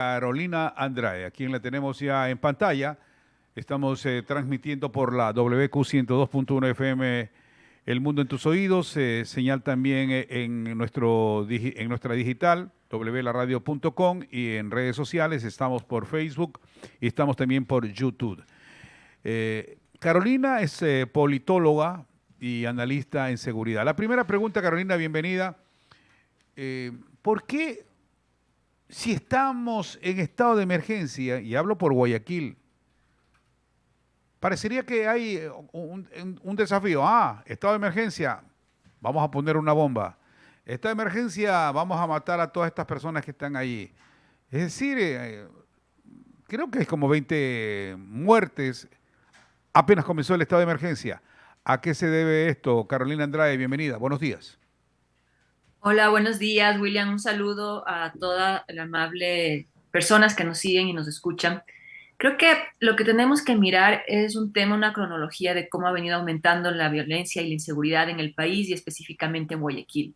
Carolina Andrade, a quien la tenemos ya en pantalla. Estamos transmitiendo por la WQ 102.1 FM El Mundo en tus Oídos, señal también en nuestra digital, wlaradio.com, y en redes sociales estamos por Facebook y estamos también por YouTube. Carolina es politóloga y analista en seguridad. La primera pregunta, Carolina, bienvenida. ¿Por qué, si estamos en estado de emergencia, y hablo por Guayaquil, parecería que hay un desafío? Estado de emergencia, vamos a poner una bomba. Estado de emergencia, vamos a matar a todas estas personas que están allí. Es decir, creo que es como 20 muertes apenas comenzó el estado de emergencia. ¿A qué se debe esto? Carolina Andrade, bienvenida. Buenos días. Hola, buenos días, William. Un saludo a todas las amables personas que nos siguen y nos escuchan. Creo que lo que tenemos que mirar es un tema, una cronología de cómo ha venido aumentando la violencia y la inseguridad en el país y específicamente en Guayaquil.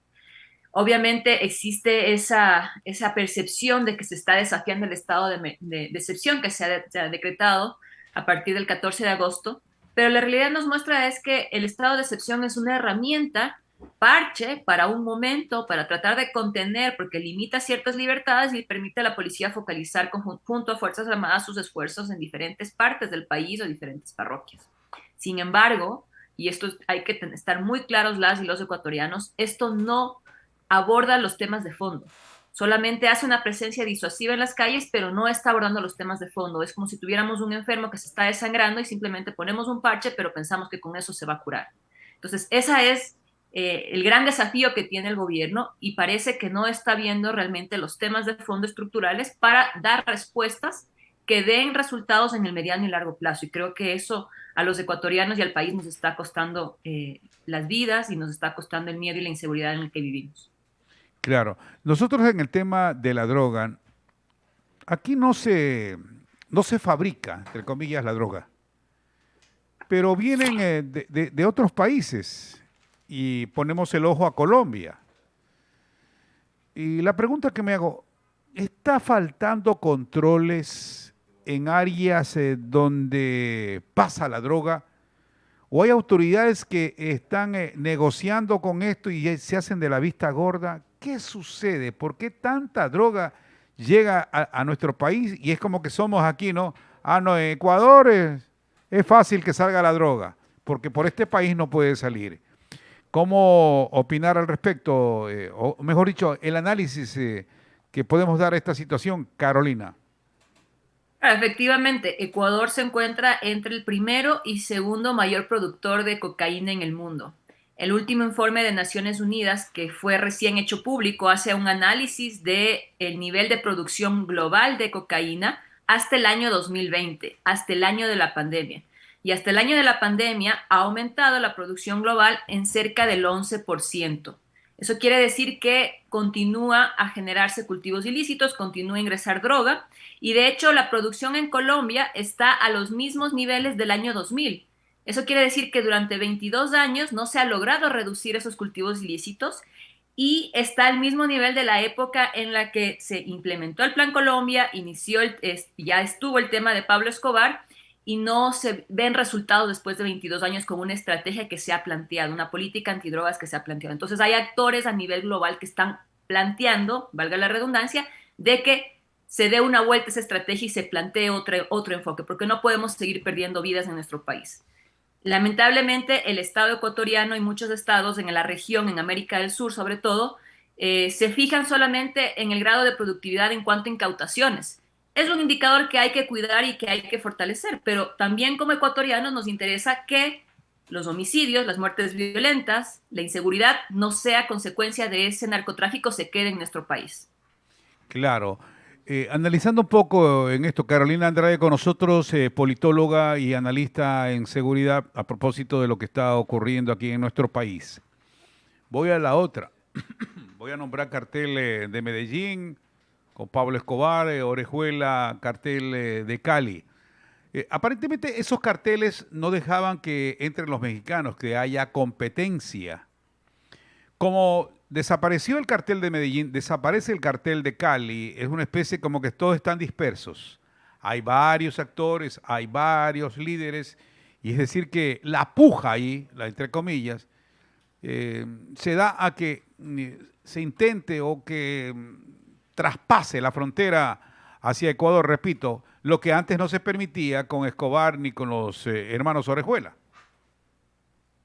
Obviamente existe esa percepción de que se está desafiando el estado de excepción que se ha decretado a partir del 14 de agosto, pero la realidad nos muestra es que el estado de excepción es una herramienta parche para un momento, para tratar de contener, porque limita ciertas libertades y permite a la policía focalizar junto a Fuerzas Armadas sus esfuerzos en diferentes partes del país o diferentes parroquias. Sin embargo, y esto hay que estar muy claros las y los ecuatorianos, esto no aborda los temas de fondo. Solamente hace una presencia disuasiva en las calles, pero no está abordando los temas de fondo. Es como si tuviéramos un enfermo que se está desangrando y simplemente ponemos un parche, pero pensamos que con eso se va a curar. Entonces, ese es el gran desafío que tiene el gobierno y parece que no está viendo realmente los temas de fondo estructurales para dar respuestas que den resultados en el mediano y largo plazo. Y creo que eso a los ecuatorianos y al país nos está costando las vidas y nos está costando el miedo y la inseguridad en el que vivimos. Claro, nosotros en el tema de la droga, aquí no se fabrica, entre comillas, la droga, pero vienen de otros países y ponemos el ojo a Colombia. Y la pregunta que me hago, ¿está faltando controles en áreas donde pasa la droga? ¿O hay autoridades que están negociando con esto y se hacen de la vista gorda? ¿Qué sucede? ¿Por qué tanta droga llega a nuestro país? Y es como que somos aquí, ¿no? No, en Ecuador es fácil que salga la droga, porque por este país no puede salir. ¿Cómo opinar al respecto? O mejor dicho, el análisis que podemos dar a esta situación, Carolina. Efectivamente, Ecuador se encuentra entre el primero y segundo mayor productor de cocaína en el mundo. El último informe de Naciones Unidas, que fue recién hecho público, hace un análisis de el nivel de producción global de cocaína hasta el año 2020, hasta el año de la pandemia. Y hasta el año de la pandemia ha aumentado la producción global en cerca del 11%. Eso quiere decir que continúa a generarse cultivos ilícitos, continúa a ingresar droga y de hecho la producción en Colombia está a los mismos niveles del año 2000. Eso quiere decir que durante 22 años no se ha logrado reducir esos cultivos ilícitos y está al mismo nivel de la época en la que se implementó el Plan Colombia, ya estuvo el tema de Pablo Escobar y no se ven resultados después de 22 años con una estrategia que se ha planteado, una política antidrogas que se ha planteado. Entonces hay actores a nivel global que están planteando, valga la redundancia, de que se dé una vuelta a esa estrategia y se plantee otro enfoque, porque no podemos seguir perdiendo vidas en nuestro país. Lamentablemente, el Estado ecuatoriano y muchos estados en la región, en América del Sur sobre todo, se fijan solamente en el grado de productividad en cuanto a incautaciones. Es un indicador que hay que cuidar y que hay que fortalecer, pero también como ecuatorianos nos interesa que los homicidios, las muertes violentas, la inseguridad no sea consecuencia de ese narcotráfico, se quede en nuestro país. Claro. Analizando un poco en esto, Carolina Andrade con nosotros, politóloga y analista en seguridad a propósito de lo que está ocurriendo aquí en nuestro país. Voy a la otra. Voy a nombrar cartel de Medellín con Pablo Escobar, Orejuela, cartel de Cali. Aparentemente esos carteles no dejaban que entre los mexicanos, que haya competencia. Como desapareció el cartel de Medellín, desaparece el cartel de Cali, es una especie como que todos están dispersos. Hay varios actores, hay varios líderes, y es decir que la puja ahí, la entre comillas, se da a que se intente o que traspase la frontera hacia Ecuador, repito, lo que antes no se permitía con Escobar ni con los hermanos Orejuela.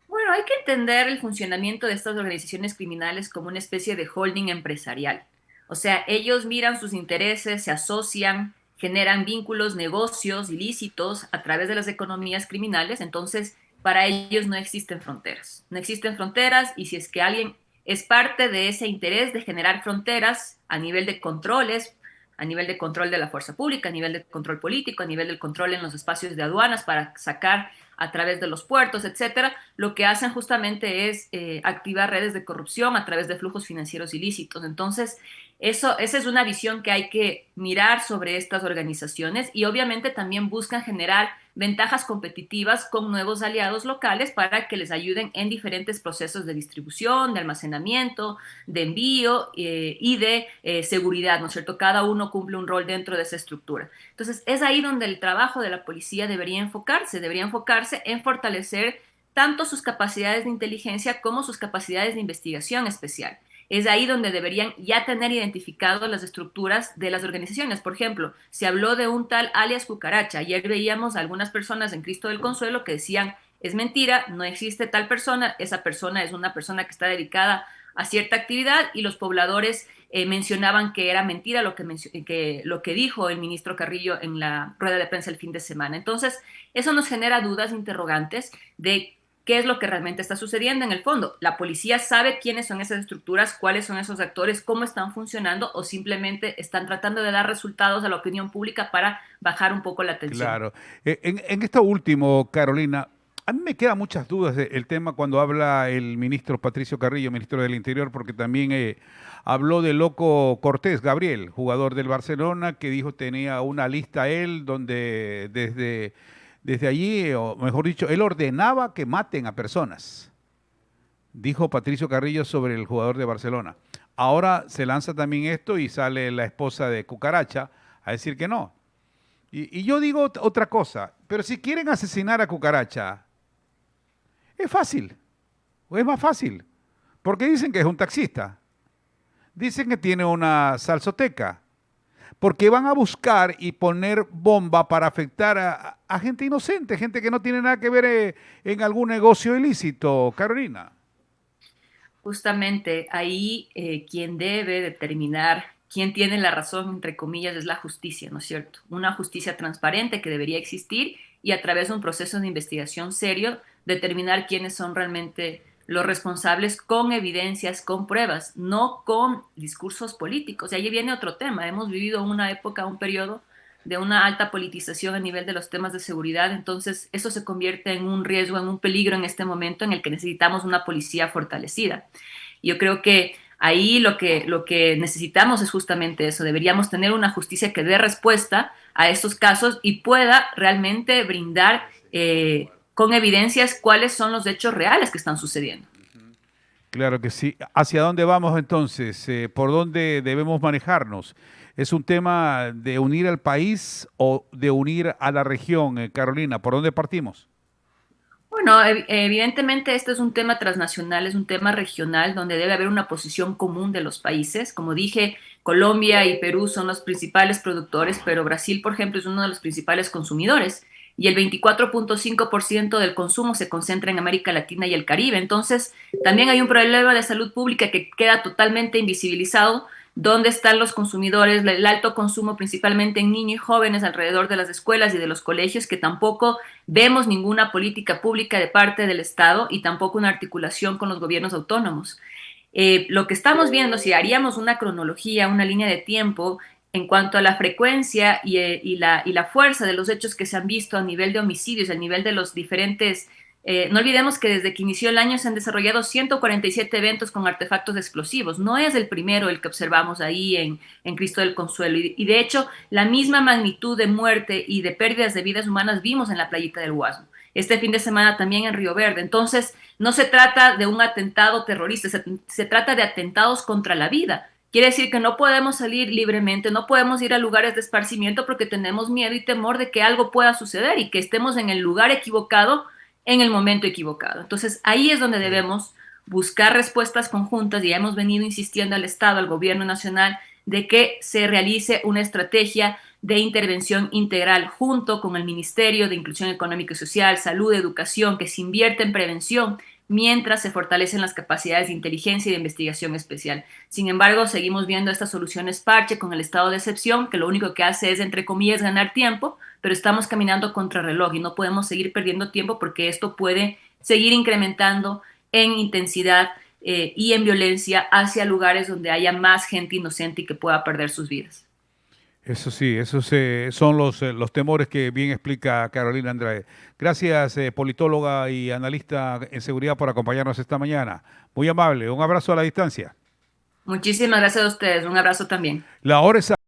Bueno, hay que entender el funcionamiento de estas organizaciones criminales como una especie de holding empresarial. O sea, ellos miran sus intereses, se asocian, generan vínculos, negocios ilícitos a través de las economías criminales. Entonces, para ellos no existen fronteras. No existen fronteras y si es que alguien es parte de ese interés de generar fronteras a nivel de controles, a nivel de control de la fuerza pública, a nivel de control político, a nivel del control en los espacios de aduanas para sacar a través de los puertos, etcétera, lo que hacen justamente es activar redes de corrupción a través de flujos financieros ilícitos. Entonces, esa es una visión que hay que mirar sobre estas organizaciones y obviamente también buscan generar ventajas competitivas con nuevos aliados locales para que les ayuden en diferentes procesos de distribución, de almacenamiento, de envío y de seguridad, ¿no es cierto? Cada uno cumple un rol dentro de esa estructura. Entonces, es ahí donde el trabajo de la policía debería enfocarse en fortalecer tanto sus capacidades de inteligencia como sus capacidades de investigación especial. Es ahí donde deberían ya tener identificado las estructuras de las organizaciones. Por ejemplo, se habló de un tal alias Cucaracha. Ayer veíamos a algunas personas en Cristo del Consuelo que decían, es mentira, no existe tal persona, esa persona es una persona que está dedicada a cierta actividad y los pobladores mencionaban que era mentira lo que dijo el ministro Carrillo en la rueda de prensa el fin de semana. Entonces, eso nos genera dudas, interrogantes de qué es lo que realmente está sucediendo en el fondo. La policía sabe quiénes son esas estructuras, cuáles son esos actores, cómo están funcionando o simplemente están tratando de dar resultados a la opinión pública para bajar un poco la tensión. Claro. En esto último, Carolina, a mí me quedan muchas dudas del tema cuando habla el ministro Patricio Carrillo, ministro del Interior, porque también habló de Loco Cortés, Gabriel, jugador del Barcelona, que dijo tenía una lista él donde desde allí, o mejor dicho, él ordenaba que maten a personas. Dijo Patricio Carrillo sobre el jugador de Barcelona. Ahora se lanza también esto y sale la esposa de Cucaracha a decir que no. Y yo digo otra cosa, pero si quieren asesinar a Cucaracha, es fácil, o es más fácil, porque dicen que es un taxista, dicen que tiene una salsoteca, porque van a buscar y poner bomba para afectar a gente inocente, gente que no tiene nada que ver en algún negocio ilícito, Carolina. Justamente ahí quien debe determinar quién tiene la razón, entre comillas, es la justicia, ¿no es cierto? Una justicia transparente que debería existir y a través de un proceso de investigación serio determinar quiénes son realmente los responsables con evidencias, con pruebas, no con discursos políticos. Y ahí viene otro tema. Hemos vivido una época, un periodo de una alta politización a nivel de los temas de seguridad, entonces eso se convierte en un riesgo, en un peligro en este momento en el que necesitamos una policía fortalecida. Yo creo que ahí lo que necesitamos es justamente eso, deberíamos tener una justicia que dé respuesta a estos casos y pueda realmente brindar con evidencias cuáles son los hechos reales que están sucediendo. Claro que sí. ¿Hacia dónde vamos entonces? ¿Por dónde debemos manejarnos? ¿Es un tema de unir al país o de unir a la región, Carolina? ¿Por dónde partimos? Bueno, evidentemente este es un tema transnacional, es un tema regional donde debe haber una posición común de los países. Como dije, Colombia y Perú son los principales productores, pero Brasil, por ejemplo, es uno de los principales consumidores y el 24.5% del consumo se concentra en América Latina y el Caribe. Entonces, también hay un problema de salud pública que queda totalmente invisibilizado. ¿Dónde están los consumidores? El alto consumo principalmente en niños y jóvenes alrededor de las escuelas y de los colegios que tampoco vemos ninguna política pública de parte del Estado y tampoco una articulación con los gobiernos autónomos. Lo que estamos viendo, si haríamos una cronología, una línea de tiempo en cuanto a la frecuencia y la fuerza de los hechos que se han visto a nivel de homicidios, a nivel de los diferentes... no olvidemos que desde que inició el año se han desarrollado 147 eventos con artefactos explosivos. No es el primero el que observamos ahí en Cristo del Consuelo. Y de hecho, la misma magnitud de muerte y de pérdidas de vidas humanas vimos en la playita del Guasmo. este fin de semana también en Río Verde. Entonces, no se trata de un atentado terrorista, se trata de atentados contra la vida. Quiere decir que no podemos salir libremente, no podemos ir a lugares de esparcimiento porque tenemos miedo y temor de que algo pueda suceder y que estemos en el lugar equivocado en el momento equivocado. Entonces, ahí es donde Sí. debemos buscar respuestas conjuntas y ya hemos venido insistiendo al Estado, al gobierno nacional, de que se realice una estrategia de intervención integral junto con el Ministerio de Inclusión Económica y Social, Salud, Educación, que se invierte en prevención mientras se fortalecen las capacidades de inteligencia y de investigación especial. Sin embargo, seguimos viendo estas soluciones parche con el estado de excepción, que lo único que hace es, entre comillas, ganar tiempo, pero estamos caminando contra reloj y no podemos seguir perdiendo tiempo porque esto puede seguir incrementando en intensidad y en violencia hacia lugares donde haya más gente inocente y que pueda perder sus vidas. Eso sí, esos son los temores que bien explica Carolina Andrade. Gracias, politóloga y analista en seguridad, por acompañarnos esta mañana. Muy amable, un abrazo a la distancia. Muchísimas gracias a ustedes. Un abrazo también. La hora es